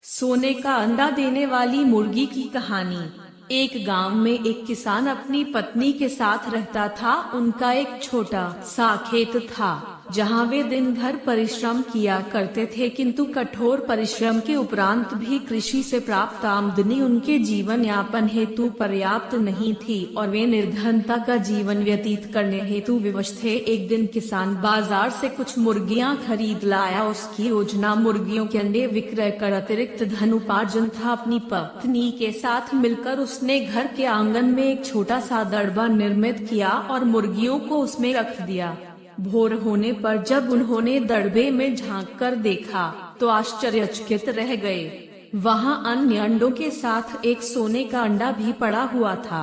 सोने का अंडा देने वाली मुर्गी की कहानी। एक गांव में एक किसान अपनी पत्नी के साथ रहता था। उनका एक छोटा सा खेत था जहां वे दिन भर परिश्रम किया करते थे, किंतु कठोर परिश्रम के उपरांत भी कृषि से प्राप्त आमदनी उनके जीवन यापन हेतु पर्याप्त नहीं थी और वे निर्धनता का जीवन व्यतीत करने हेतु विवश थे। एक दिन किसान बाजार से कुछ मुर्गियां खरीद लाया। उसकी योजना मुर्गियों के अंडे विक्रय कर अतिरिक्त धन उपार्जन था। अपनी पत्नी के साथ मिलकर उसने घर के आंगन में एक छोटा सा दड़बा निर्मित किया और मुर्गियों को उसमें रख दिया। भोर होने पर जब उन्होंने दड़बे में झांककर देखा तो आश्चर्यचकित रह गए। वहां अन्य अंडों के साथ एक सोने का अंडा भी पड़ा हुआ था।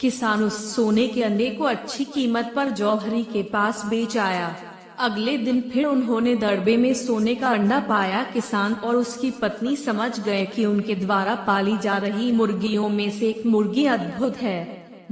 किसान उस सोने के अंडे को अच्छी कीमत पर जौहरी के पास बेच आया। अगले दिन फिर उन्होंने दड़बे में सोने का अंडा पाया। किसान और उसकी पत्नी समझ गए कि उनके द्वारा पाली जा रही मुर्गियों में से एक मुर्गी अद्भुत है,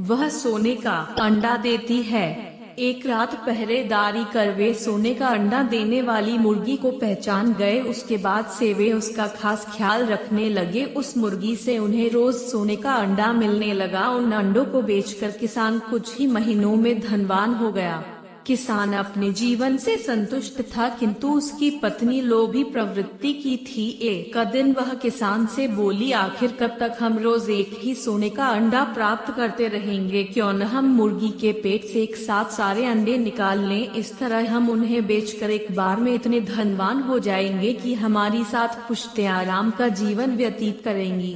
वह सोने का अंडा देती है। एक रात पहरेदारी कर वे सोने का अंडा देने वाली मुर्गी को पहचान गए। उसके बाद से वे उसका खास ख्याल रखने लगे। उस मुर्गी से उन्हें रोज सोने का अंडा मिलने लगा। उन अंडों को बेचकर किसान कुछ ही महीनों में धनवान हो गया। किसान अपने जीवन से संतुष्ट था, किंतु उसकी पत्नी लोभी प्रवृत्ति की थी। एक दिन वह किसान से बोली, आखिर कब तक हम रोज एक ही सोने का अंडा प्राप्त करते रहेंगे? क्यों न हम मुर्गी के पेट से एक साथ सारे अंडे निकाल लें। इस तरह हम उन्हें बेचकर एक बार में इतने धनवान हो जाएंगे कि हमारी साथ पुश्ते आराम का जीवन व्यतीत करेंगी।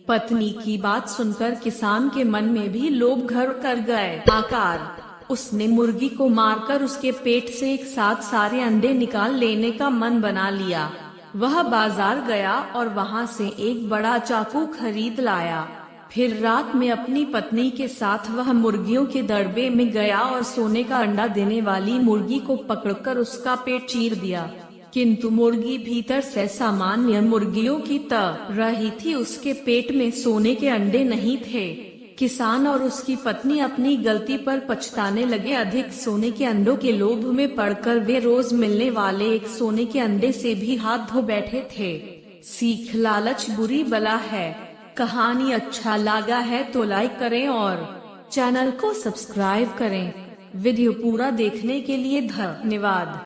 पत्नी की बात सुनकर किसान के मन में भी लोभ घर कर गए। आकार उसने मुर्गी को मारकर उसके पेट से एक साथ सारे अंडे निकाल लेने का मन बना लिया। वह बाजार गया और वहां से एक बड़ा चाकू खरीद लाया। फिर रात में अपनी पत्नी के साथ वह मुर्गियों के दड़बे में गया और सोने का अंडा देने वाली मुर्गी को पकड़कर उसका पेट चीर दिया। किंतु मुर्गी भीतर से सामान्य मुर्गियों की तरह ही थी। उसके पेट में सोने के अंडे नहीं थे। किसान और उसकी पत्नी अपनी गलती पर पछताने लगे। अधिक सोने के अंडों के लोभ में पड़कर वे रोज मिलने वाले एक सोने के अंडे से भी हाथ धो बैठे थे। सीख, लालच बुरी बला है। कहानी अच्छा लगा है तो लाइक करें और चैनल को सब्सक्राइब करें। वीडियो पूरा देखने के लिए धन्यवाद।